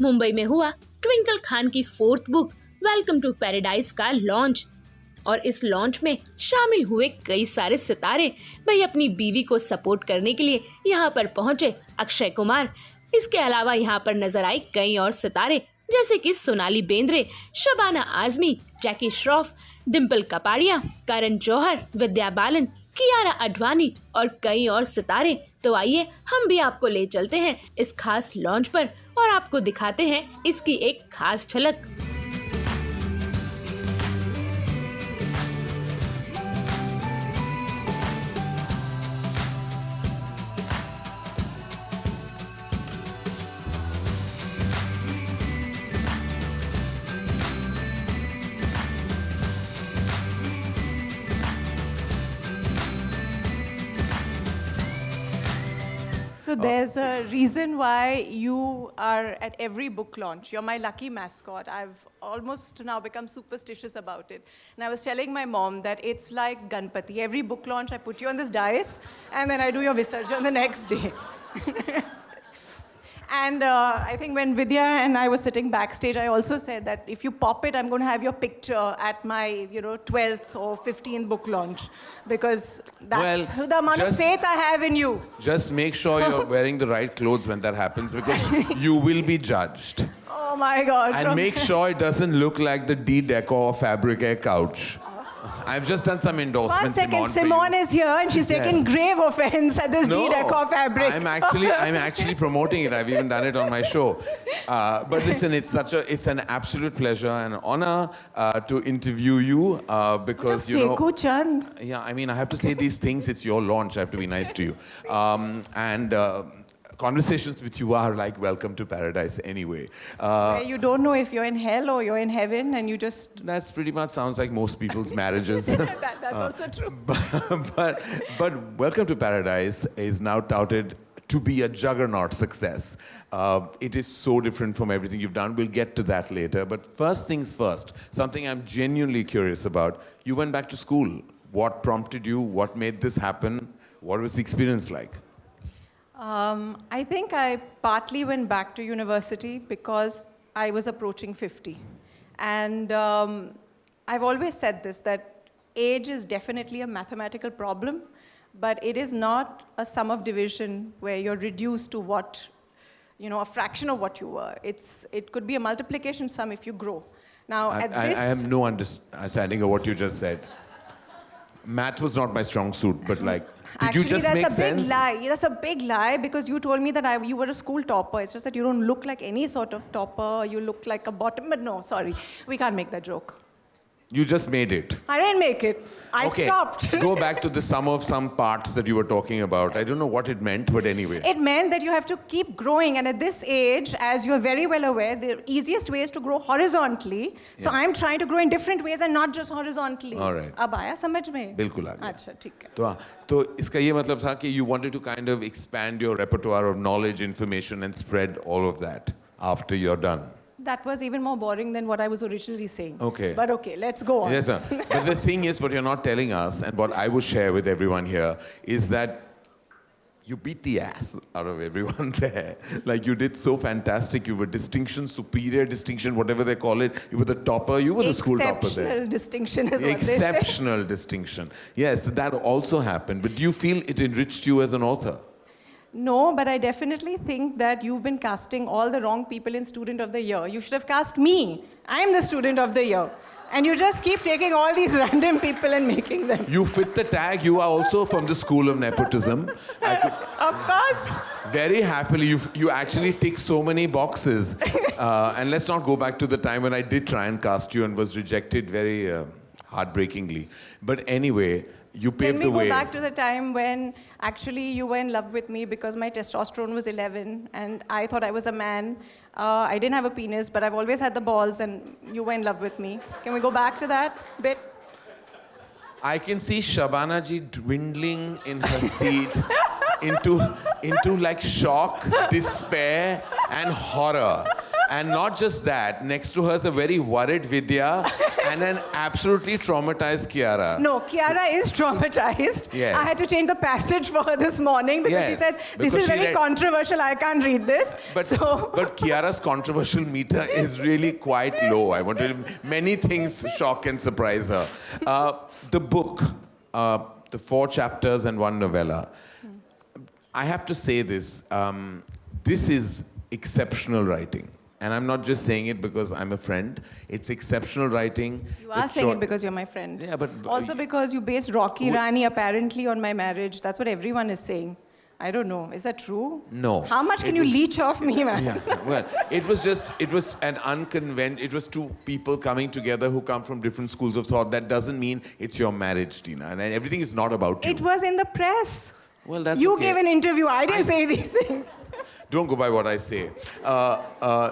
मुंबई में हुआ ट्विंकल खान की 4th book Welcome to Paradise का लॉन्च और इस लॉन्च में शामिल हुए कई सारे सितारे भाई अपनी बीवी को सपोर्ट करने के लिए यहाँ पर पहुँचे। अक्षय कुमार, इसके अलावा यहाँ पर नजर आए कई और सितारे जैसे कि सोनाली बेंद्रे, शबाना आजमी, जैकी श्रॉफ, डिम्पल कपाड़िया, करण जौहर, विद्या बालन, कियारा आडवाणी और कई और सितारे। तो आइए हम भी आपको ले चलते हैं इस खास लॉन्च पर और आपको दिखाते हैं इसकी एक खास झलक। So there's a reason why you are at every book launch. You're my lucky mascot. I've almost now become superstitious about it. And I was telling my mom that it's like Ganpati. Every book launch, I put you on this dais, and then I do your Visarjan the next day. And I think when Vidya and I were sitting backstage, I also said that if you pop it, I'm going to have your picture at my, 12th or 15th book launch, because that's the amount of faith I have in you. Just make sure you're wearing the right clothes when that happens, because you will be judged. Oh my God. And make sure it doesn't look like the D-Decor Fabric Air couch. I've just done some endorsements. 1 second, Simone is here and she's taken grave offense at this D-Decor fabric. I'm actually promoting it. I've even done it on my show. But listen, it's an absolute pleasure and honor to interview you because Chand. Yeah, I mean, I have to say these things. It's your launch. I have to be nice to you. Conversations with you are like welcome to paradise anyway. You don't know if you're in hell or you're in heaven and you just... That's pretty much sounds like most people's marriages. That's also true. But Welcome to Paradise is now touted to be a juggernaut success. It is so different from everything you've done. We'll get to that later. But first things first, something I'm genuinely curious about. You went back to school. What prompted you? What made this happen? What was the experience like? I think I partly went back to university because I was approaching 50. And I've always said this, that age is definitely a mathematical problem, but it is not a sum of division where you're reduced to what, a fraction of what you were. It could be a multiplication sum if you grow. Now, I have no understanding of what you just said. Math was not my strong suit, but did you just make sense? Big lie. That's a big lie because you told me that you were a school topper. It's just that you don't look like any sort of topper. You look like a bottom. But no, sorry. We can't make that joke. You just made it. I didn't make it. I stopped. Go back to the sum of some parts that you were talking about. I don't know what it meant, but anyway. It meant that you have to keep growing. And at this age, as you're very well aware, the easiest way is to grow horizontally. So I'm trying to grow in different ways and not just horizontally. All right. अब आया समझ में? बिल्कुल आ गया. अच्छा, ठीक है. तो इसका ये मतलब था कि you wanted to kind of expand your repertoire of knowledge, information, and spread all of that after you're done. That was even more boring than what I was originally saying. Okay. But okay, let's go on. Yes, sir. But the thing is, what you're not telling us, and what I will share with everyone here, is that you beat the ass out of everyone there. Like, you did so fantastic. You were distinction, superior distinction, whatever they call it. You were the topper. You were the school topper there. Exceptional distinction is what they say. Exceptional distinction. Yes, that also happened. But do you feel it enriched you as an author? No, but I definitely think that you've been casting all the wrong people in Student of the Year. You should have cast me. I'm the Student of the Year. And you just keep taking all these random people and making them. You fit the tag. You are also from the school of nepotism. Of course. Very happily, you actually tick so many boxes. And let's not go back to the time when I did try and cast you and was rejected very heartbreakingly. But anyway, you paved the way. Can we go back to the time when actually you were in love with me because my testosterone was 11 and I thought I was a man. I didn't have a penis, but I've always had the balls and you were in love with me. Can we go back to that bit? I can see Shabana ji dwindling in her seat into like shock, despair, and horror. And not just that, next to her is a very worried Vidya And an absolutely traumatized Kiara. No, Kiara is traumatized. Yes. I had to change the passage for her this morning because she Yes, said, this because is she very read- controversial, I can't read this. But, So, but Kiara's controversial meter is really quite low. I wanted many things shock and surprise her. The book, the 4 chapters and 1 novella. I have to say this. This is exceptional writing. And I'm not just saying it because I'm a friend. It's exceptional writing. you are saying it because you're my friend. Yeah, but... Also because you based Rocky Rani apparently on my marriage. That's what everyone is saying. I don't know. Is that true? No. How much can you leech off me, man? Yeah, well, it was an it was 2 people coming together who come from different schools of thought. That doesn't mean it's your marriage, Tina. And everything is not about you. It was in the press. Well, that's You okay. gave an interview. I didn't say these things. Don't go by what I say.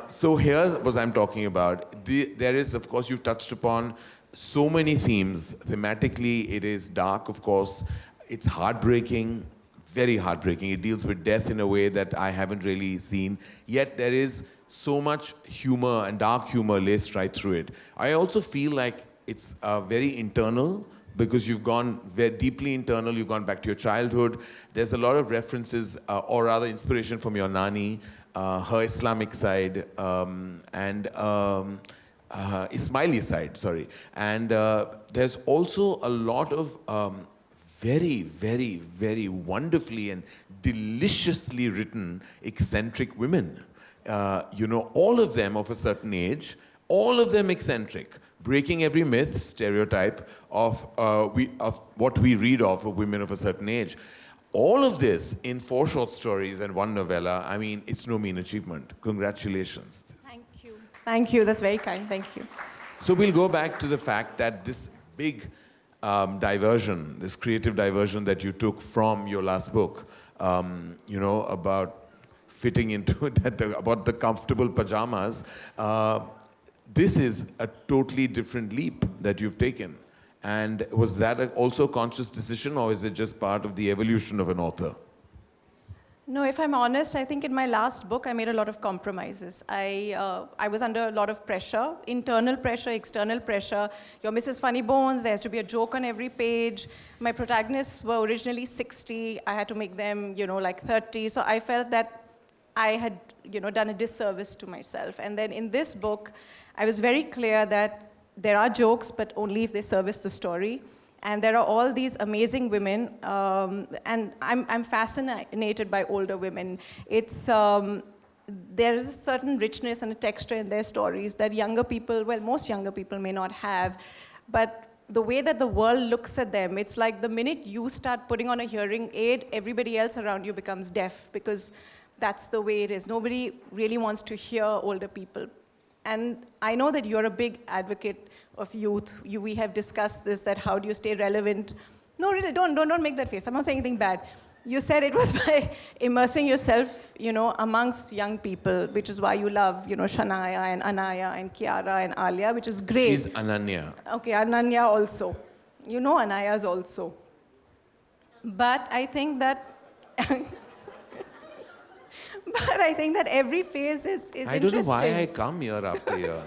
So here's what I'm talking about. There is, of course, you've touched upon so many themes. Thematically, it is dark, of course. It's heartbreaking, very heartbreaking. It deals with death in a way that I haven't really seen. Yet there is so much humor and dark humor laced right through it. I also feel like it's very internal, because you've gone very deeply internal, you've gone back to your childhood. There's a lot of references, or rather inspiration from your Nani, her Islamic side, and Ismaili side, sorry. And there's also a lot of very, very, very wonderfully and deliciously written eccentric women. All of them of a certain age, all of them eccentric, breaking every myth, stereotype of what we read of women of a certain age. All of this in 4 short stories and 1 novella. I mean, it's no mean achievement. Congratulations. Thank you. Thank you. That's very kind. Thank you. So we'll go back to the fact that this big diversion, this creative diversion that you took from your last book, about fitting into about the comfortable pajamas, this is a totally different leap that you've taken. And was that also a conscious decision, or is it just part of the evolution of an author? No, if I'm honest, I think in my last book, I made a lot of compromises. I was under a lot of pressure, internal pressure, external pressure. You're Mrs. Funny Bones, there has to be a joke on every page. My protagonists were originally 60. I had to make them, like 30. So I felt that I had, done a disservice to myself. And then in this book, I was very clear that there are jokes, but only if they service the story. And there are all these amazing women, and I'm fascinated by older women. There is a certain richness and a texture in their stories that younger people, most younger people may not have. But the way that the world looks at them, it's like the minute you start putting on a hearing aid, everybody else around you becomes deaf, because that's the way it is. Nobody really wants to hear older people. And I know that you're a big advocate of youth. We have discussed this, that how do you stay relevant? No, really, don't make that face. I'm not saying anything bad. You said it was by immersing yourself, amongst young people, which is why you love, Shania and Anaya and Kiara and Alia, which is great. She's Ananya. Okay, Ananya also. Anaya's also. But I think that... But I think that every phase is interesting. I don't know why I come year after year.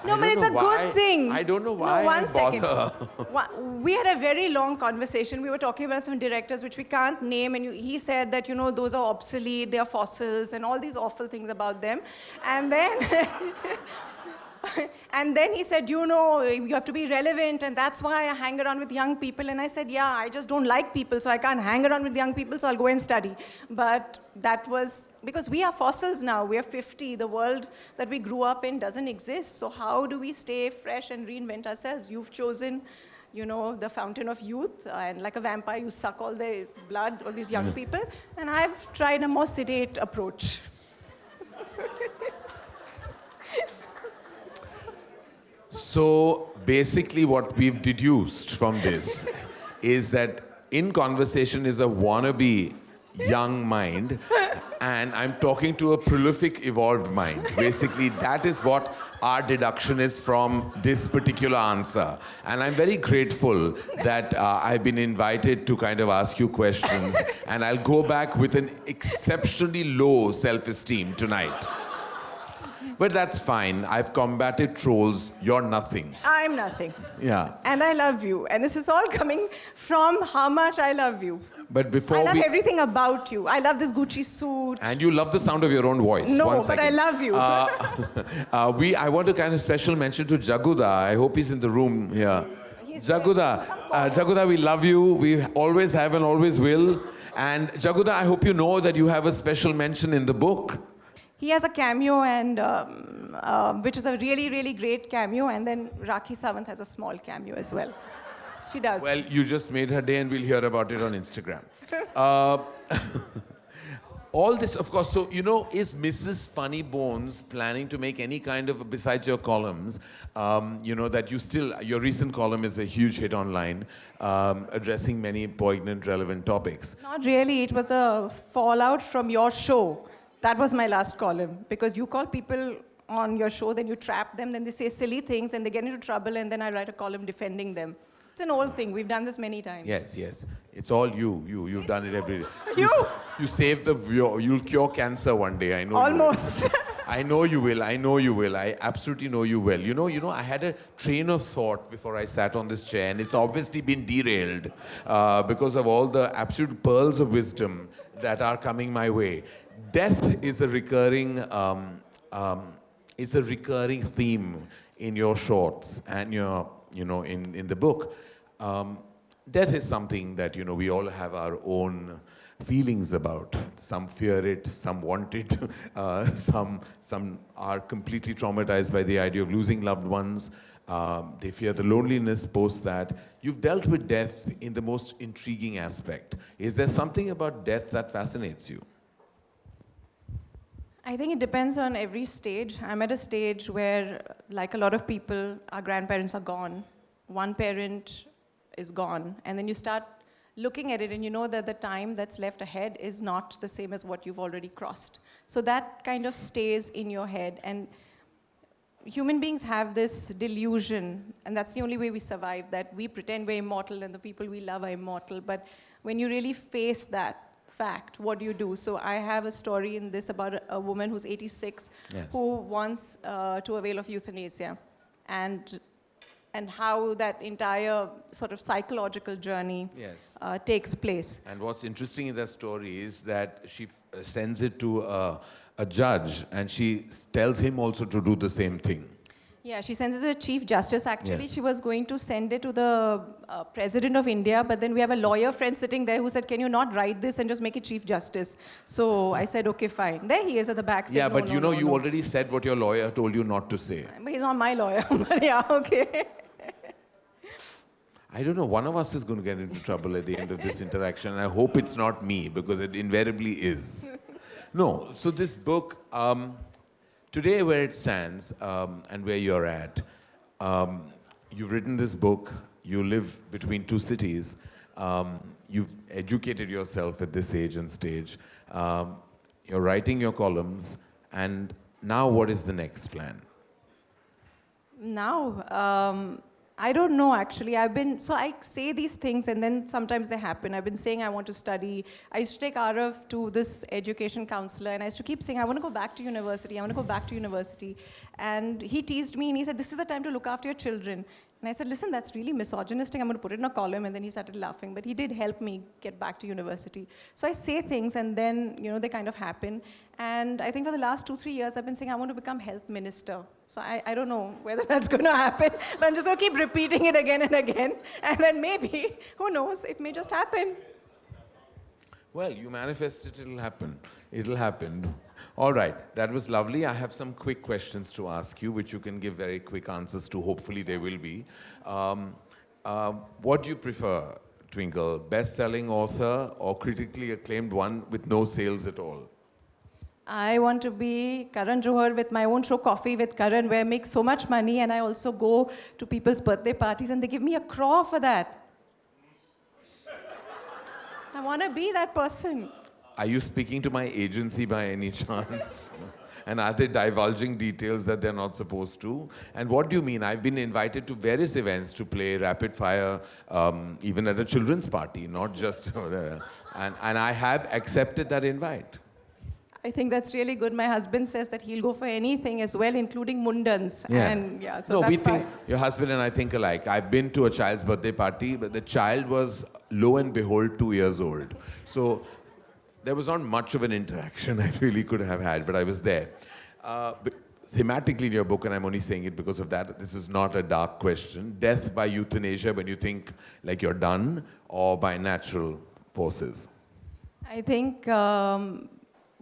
No, but it's a good thing. I don't know why I bother. We had a very long conversation. We were talking about some directors which we can't name, and he said that, those are obsolete, they are fossils, and all these awful things about them. And then... And then he said, you have to be relevant, and that's why I hang around with young people. And I said, yeah, I just don't like people, so I can't hang around with young people, so I'll go and study. But that was, because we are fossils now, we are 50. The world that we grew up in doesn't exist. So how do we stay fresh and reinvent ourselves? You've chosen, the fountain of youth, and like a vampire, you suck all the blood, all these young people. And I've tried a more sedate approach. So basically what we've deduced from this is that in conversation is a wannabe young mind, and I'm talking to a prolific evolved mind. Basically, that is what our deduction is from this particular answer. And I'm very grateful that I've been invited to kind of ask you questions, and I'll go back with an exceptionally low self-esteem tonight. But that's fine. I've combated trolls. You're nothing. I'm nothing. Yeah. And I love you. And this is all coming from how much I love you. But before I love everything about you. I love this Gucci suit. And you love the sound of your own voice. No, One but second. I love you. I want to kind of special mention to Jaguda. I hope he's in the room here. Jaguda, we love you. We always have and always will. And Jaguda, I hope you know that you have a special mention in the book. He has a cameo, and which is a really, really great cameo. And then Rakhi Sawant has a small cameo as well. She does. Well, you just made her day and we'll hear about it on Instagram. All this, of course, so, is Mrs. Funny Bones planning to make any kind of, besides your columns, that your recent column is a huge hit online, addressing many poignant, relevant topics? Not really. It was the fallout from your show. That was my last column. Because you call people on your show, then you trap them, then they say silly things, and they get into trouble, and then I write a column defending them. It's an old thing. We've done this many times. Yes. It's all you. You've done it every day. You saved you'll cure cancer one day. I know. Almost. I know you will. I absolutely know you will. I had a train of thought before I sat on this chair, and it's obviously been derailed because of all the absolute pearls of wisdom that are coming my way. Death is a recurring theme in your shorts and in the book. Death is something that we all have our own feelings about. Some fear it, some want it, some are completely traumatized by the idea of losing loved ones. They fear the loneliness post that. You've dealt with death in the most intriguing aspect. Is there something about death that fascinates you? I think it depends on every stage. I'm at a stage where, like a lot of people, our grandparents are gone. One parent is gone. And then you start looking at it and you know that the time that's left ahead is not the same as what you've already crossed. So that kind of stays in your head. And human beings have this delusion, and that's the only way we survive, that we pretend we're immortal and the people we love are immortal. But when you really face that fact, what do you do? So I have a story in this about a woman who's 86 who wants to avail of euthanasia, and how that entire sort of psychological journey takes place. And what's interesting in that story is that she sends it to a judge, and she tells him also to do the same thing. Yeah, she sends it to the Chief Justice, actually. Yes. She was going to send it to the President of India, but then we have a lawyer friend sitting there who said, can you not write this and just make it Chief Justice? So I said, okay, fine. There he is at the back saying, Yeah, but no, you already said what your lawyer told you not to say. But he's not my lawyer, but yeah, okay. I don't know, one of us is going to get into trouble at the end of this interaction, and I hope it's not me, because it invariably is. No, so this book, today where it stands and where you're at, you've written this book, you live between two cities, you've educated yourself at this age and stage, you're writing your columns, and now what is the next plan? Now, I don't know, actually. So I say these things and then sometimes they happen. I've been saying I want to study. I used to take Arav to this education counselor, and I used to keep saying, I want to go back to university. I want to go back to university. And he teased me and he said, this is the time to look after your children. And I said, listen, that's really misogynistic. I'm going to put it in a column. And then he started laughing. But he did help me get back to university. So I say things and then, they kind of happen. And I think for the last 2-3 years, I've been saying I want to become health minister. So I don't know whether that's going to happen. But I'm just going to keep repeating it again and again. And then maybe, who knows, it may just happen. Well, you manifest it, it'll happen. It'll happen. All right, that was lovely. I have some quick questions to ask you, which you can give very quick answers to. Hopefully they will be. What do you prefer, Twinkle? Best-selling author or critically acclaimed one with no sales at all? I want to be Karan Johar with my own show, Coffee with Karan, where I make so much money, and I also go to people's birthday parties and they give me a craw for that. I want to be that person. Are you speaking to my agency by any chance? And are they divulging details that they're not supposed to? And what do you mean? I've been invited to various events to play rapid fire, even at a children's party, not just and I have accepted that invite. I think that's really good. My husband says that he'll go for anything as well, including mundans. And so no, that's we think fine. your husband and I think alike. I've been to a child's birthday party, but the child was, lo and behold, 2 years old. So there was not much of an interaction I really could have had, but I was there. Thematically in your book, and I'm only saying it because of that, this is not a dark question. Death by euthanasia when you think like you're done, or by natural forces? I think,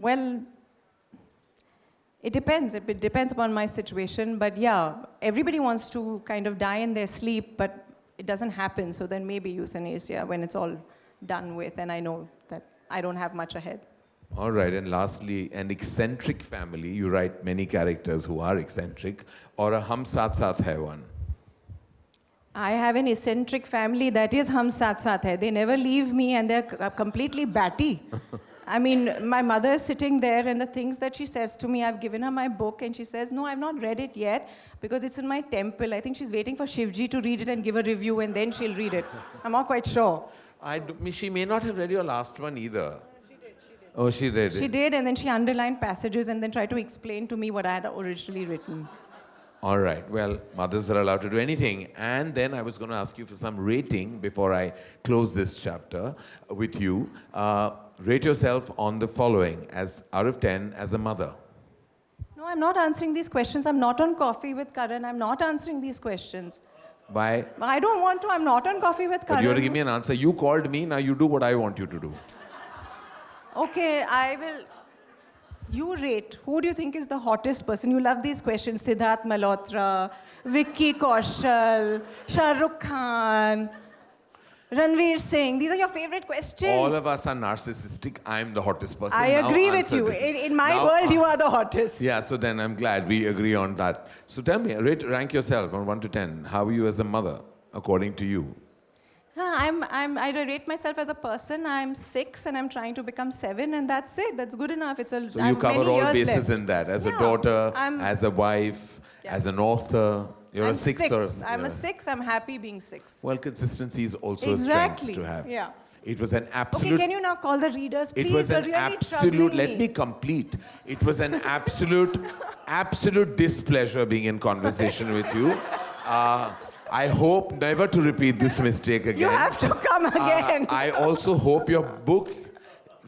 well, it depends. It depends upon my situation. But yeah, everybody wants to kind of die in their sleep, but it doesn't happen. So then maybe euthanasia when it's all done with, and I know that I don't have much ahead. All right, and lastly, an eccentric family. You write many characters who are eccentric, or a hum saath saath hai one? I have an eccentric family that is hum saath saath hai. They never leave me and they're completely batty. I mean, my mother is sitting there and the things that she says to me, I've given her my book and she says, no, I've not read it yet because it's in my temple. I think she's waiting for Shivji to read it and give a review and then she'll read it. I'm not quite sure. She may not have read your last one either. Oh, she read it. She did, and then she underlined passages and then tried to explain to me what I had originally written. All right. Well, mothers are allowed to do anything. And then I was going to ask you for some rating before I close this chapter with you. Rate yourself on the following, as out of 10 as a mother. No, I'm not answering these questions. I'm not on Coffee with Karan. I'm not answering these questions. Why? I don't want to. I'm not on Coffee with Karan. But you have to give me an answer. You called me. Now you do what I want you to do. Okay, I will. You rate. Who do you think is the hottest person? You love these questions. Siddharth Malhotra, Vicky Kaushal, Shah Rukh Khan, Ranveer Singh. These are your favorite questions. All of us are narcissistic. I'm the hottest person. I Now agree with answer you. this. In my Now world, you are the hottest. Yeah, so then I'm glad we agree on that. So tell me, rank yourself on 1 to 10. How are you as a mother, according to you? I rate myself as a person. I'm 6 and I'm trying to become 7, and that's it. That's good enough. So you cover all bases in that. As a daughter, as a wife, as an author. You're I'm a 6 or... I'm a 6. I'm happy being 6. Well, consistency is also Exactly. a strength to have. Yeah. It was an absolute... Okay, can you now call the readers, please? It was an You're really absolute... troubling Let me complete. It was an absolute displeasure being in conversation with you. I hope never to repeat this mistake again. You have to come again. I also hope your book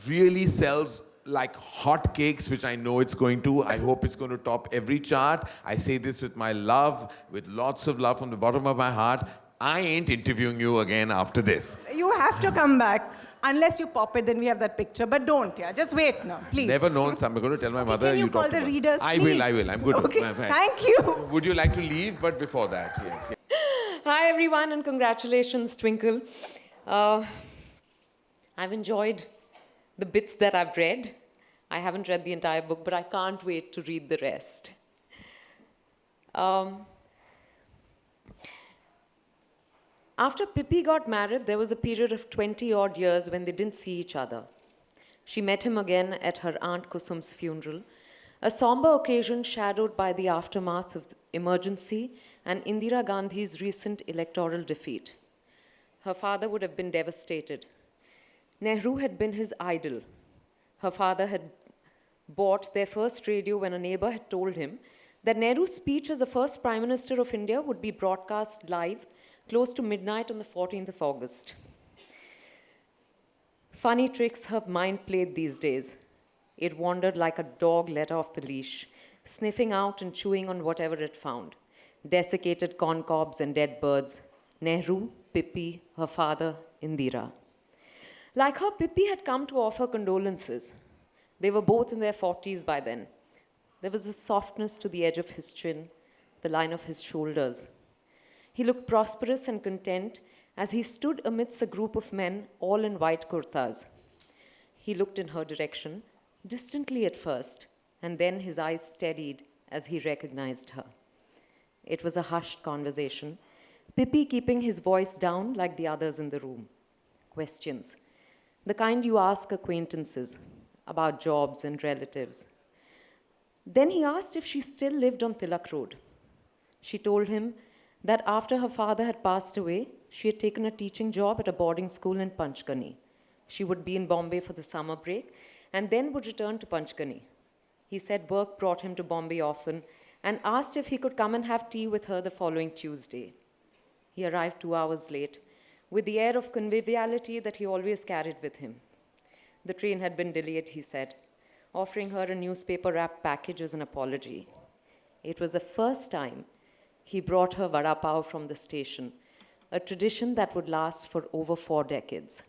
really sells like hot cakes, which I know it's going to. I hope it's going to top every chart. I say this with my love, with lots of love from the bottom of my heart. I ain't interviewing you again after this. You have to come back. Unless you pop it, then we have that picture. But don't, yeah. Just wait now, please. Never known, so I'm going to tell my mother. Can you call talked the about. readers, I please? will. I'm good. Okay, thank you. Would you like to leave? But before that, yes. Hi, everyone, and congratulations, Twinkle. I've enjoyed the bits that I've read. I haven't read the entire book, but I can't wait to read the rest. After Pippi got married, there was a period of 20-odd years when they didn't see each other. She met him again at her Aunt Kusum's funeral, a somber occasion shadowed by the aftermath of the emergency and Indira Gandhi's recent electoral defeat. Her father would have been devastated. Nehru had been his idol. Her father had bought their first radio when a neighbor had told him that Nehru's speech as the first Prime Minister of India would be broadcast live close to midnight on the 14th of August. Funny tricks her mind played these days. It wandered like a dog let off the leash, sniffing out and chewing on whatever it found. Desiccated corn cobs and dead birds. Nehru, Pippi, her father, Indira. Like her, Pippi had come to offer condolences. They were both in their 40s by then. There was a softness to the edge of his chin, the line of his shoulders. He looked prosperous and content as he stood amidst a group of men, all in white kurtas. He looked in her direction, distantly at first, and then his eyes steadied as he recognized her. It was a hushed conversation, Pippi keeping his voice down like the others in the room. Questions, the kind you ask acquaintances about jobs and relatives. Then he asked if she still lived on Tilak Road. She told him that after her father had passed away, she had taken a teaching job at a boarding school in Panchgani. She would be in Bombay for the summer break, and then would return to Panchgani. He said work brought him to Bombay often and asked if he could come and have tea with her the following Tuesday. He arrived 2 hours late, with the air of conviviality that he always carried with him. The train had been delayed, he said, offering her a newspaper-wrapped package as an apology. It was the first time he brought her vada pav from the station, a tradition that would last for over 4 decades.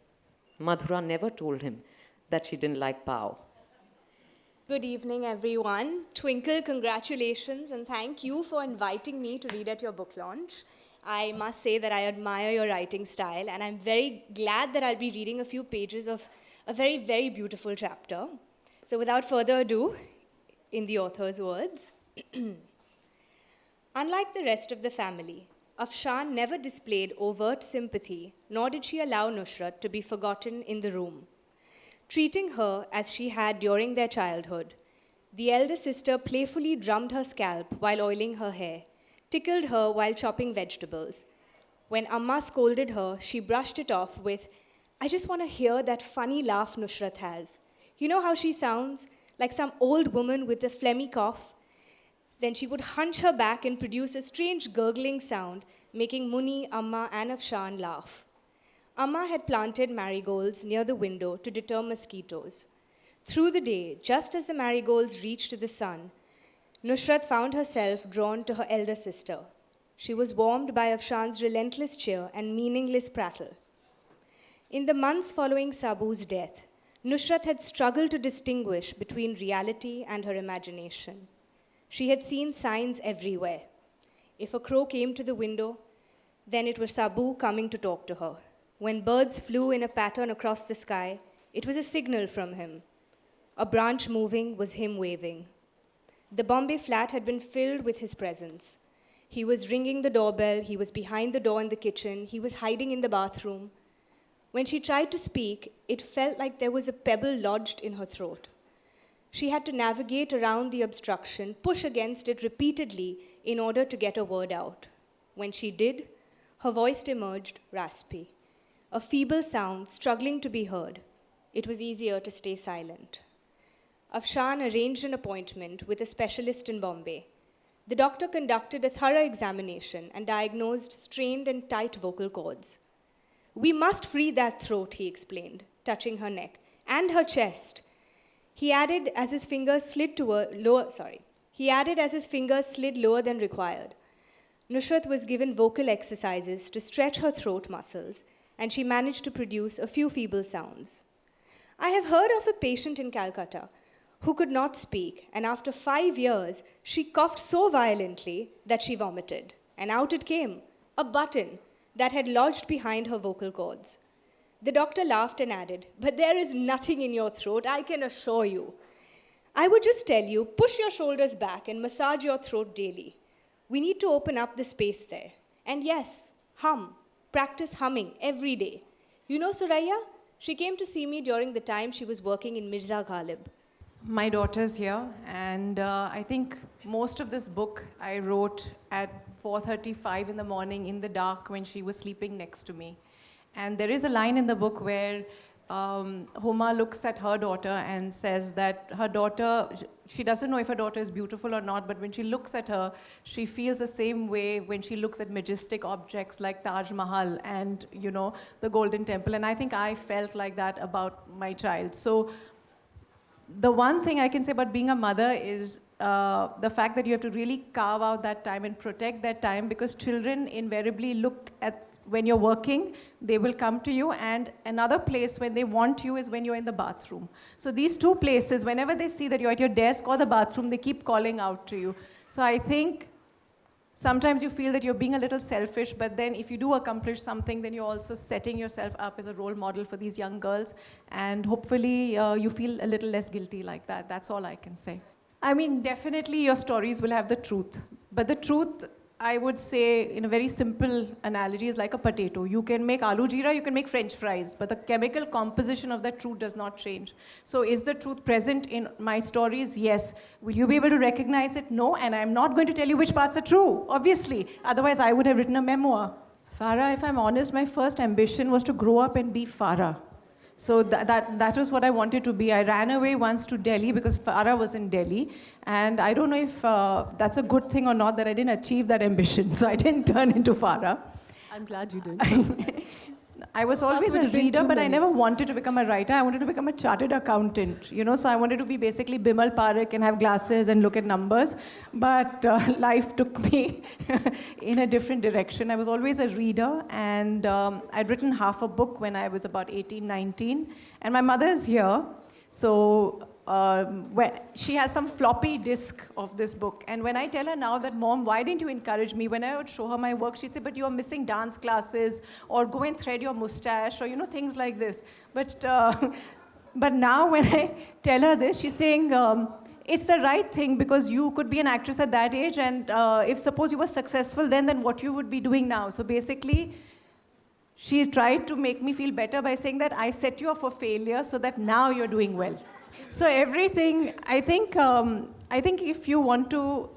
Madhura never told him that she didn't like pav. Good evening, everyone. Twinkle, congratulations, and thank you for inviting me to read at your book launch. I must say that I admire your writing style, and I'm very glad that I'll be reading a few pages of a very, very beautiful chapter. So without further ado, in the author's words, unlike the rest of the family, Afshan never displayed overt sympathy, nor did she allow Nusrat to be forgotten in the room. Treating her as she had during their childhood, the elder sister playfully drummed her scalp while oiling her hair, tickled her while chopping vegetables. When Amma scolded her, she brushed it off with, "I just want to hear that funny laugh Nusrat has. You know how she sounds? Like some old woman with a phlegmy cough?" Then she would hunch her back and produce a strange gurgling sound, making Muni, Amma, and Afshan laugh. Amma had planted marigolds near the window to deter mosquitoes. Through the day, just as the marigolds reached the sun, Nusrat found herself drawn to her elder sister. She was warmed by Afshan's relentless cheer and meaningless prattle. In the months following Sabu's death, Nusrat had struggled to distinguish between reality and her imagination. She had seen signs everywhere. If a crow came to the window, then it was Sabu coming to talk to her. When birds flew in a pattern across the sky, it was a signal from him. A branch moving was him waving. The Bombay flat had been filled with his presence. He was ringing the doorbell, he was behind the door in the kitchen, he was hiding in the bathroom. When she tried to speak, it felt like there was a pebble lodged in her throat. She had to navigate around the obstruction, push against it repeatedly in order to get a word out. When she did, her voice emerged raspy. A feeble sound struggling to be heard. It was easier to stay silent. Afshan arranged an appointment with a specialist in Bombay. The doctor conducted a thorough examination and diagnosed strained and tight vocal cords. "We must free that throat," he explained, touching her neck, "and her chest." He added as his fingers slid lower than required. Nusrat was given vocal exercises to stretch her throat muscles, and she managed to produce a few feeble sounds. I have heard of a patient in Calcutta who could not speak, and after 5 years, she coughed so violently that she vomited. And out it came, a button that had lodged behind her vocal cords. The doctor laughed and added, "But there is nothing in your throat, I can assure you. I would just tell you, push your shoulders back and massage your throat daily. We need to open up the space there. And yes, hum. Practice humming every day. You know Suraya? She came to see me during the time she was working in Mirza Ghalib." My daughter's here, and I think most of this book I wrote at 4:35 in the morning in the dark when she was sleeping next to me. And there is a line in the book where Huma looks at her daughter and says that her daughter, she doesn't know if her daughter is beautiful or not, but when she looks at her, she feels the same way when she looks at majestic objects like Taj Mahal and, you know, the Golden Temple. And I think I felt like that about my child. So the one thing I can say about being a mother is the fact that you have to really carve out that time and protect that time, because children invariably look at, when you're working, they will come to you, and another place when they want you is when you're in the bathroom. So these two places, whenever they see that you're at your desk or the bathroom, they keep calling out to you. So I think sometimes you feel that you're being a little selfish, but then if you do accomplish something, then you're also setting yourself up as a role model for these young girls, and hopefully you feel a little less guilty like that. That's all I can say. I mean, definitely your stories will have the truth, but the truth, I would say, in a very simple analogy, is like a potato. You can make aloo jeera, you can make French fries, but the chemical composition of that truth does not change. So is the truth present in my stories? Yes. Will you be able to recognize it? No, and I'm not going to tell you which parts are true, obviously. Otherwise, I would have written a memoir. Farah, if I'm honest, my first ambition was to grow up and be Farah. So that was what I wanted to be. I ran away once to Delhi because Farah was in Delhi. And I don't know if that's a good thing or not that I didn't achieve that ambition. So I didn't turn into Farah. I'm glad you did. I was always a reader, but I never wanted to become a writer. I wanted to become a chartered accountant, you know. So I wanted to be basically Bimal Parekh and have glasses and look at numbers. But life took me in a different direction. I was always a reader, and I'd written half a book when I was about 18, 19. And my mother is here, so she has some floppy disk of this book. And when I tell her now that, Mom, why didn't you encourage me? When I would show her my work, she'd say, but you're missing dance classes, or go and thread your mustache, or, you know, things like this. But now when I tell her this, she's saying, it's the right thing, because you could be an actress at that age, and if suppose you were successful then what you would be doing now. So basically, she tried to make me feel better by saying that I set you up for failure so that now you're doing well. So everything, I think if you want to,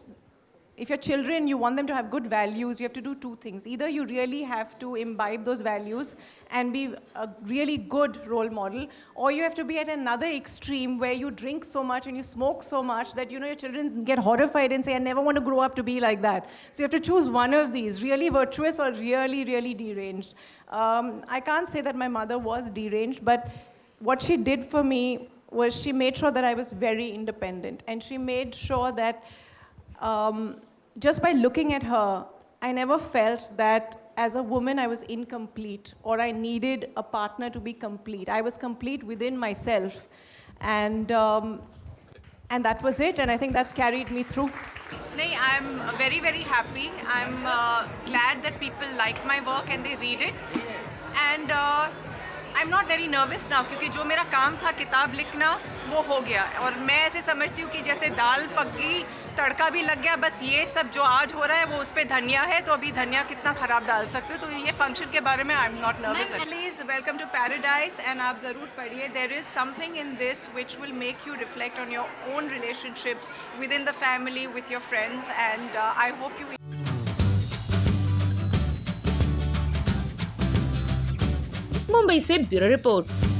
if your children, you want them to have good values, you have to do two things. Either you really have to imbibe those values and be a really good role model, or you have to be at another extreme where you drink so much and you smoke so much that, you know, your children get horrified and say, I never want to grow up to be like that. So you have to choose one of these, really virtuous or really, really deranged. I can't say that my mother was deranged, but what she did for me was she made sure that I was very independent. And she made sure that just by looking at her, I never felt that as a woman I was incomplete or I needed a partner to be complete. I was complete within myself. And that was it. And I think that's carried me through. I'm very, very happy. I'm glad that people like my work and they read it. And I'm not very nervous now, क्योंकि जो मेरा काम था किताब लिखना वो हो गया और मैं ऐसे समझती हूँ कि जैसे दाल पक गई तड़का भी लग गया बस ये सब जो आज हो रहा है वो उस पे धनिया है तो अभी धनिया कितना खराब डाल सकते हो तो ये फंक्शन के बारे में I'm not nervous. Please welcome to paradise and आप ज़रूर पढ़िए. There is something in this which will make you reflect on your own relationships within the family, with your friends, and I hope you. Mumbai से bureau report.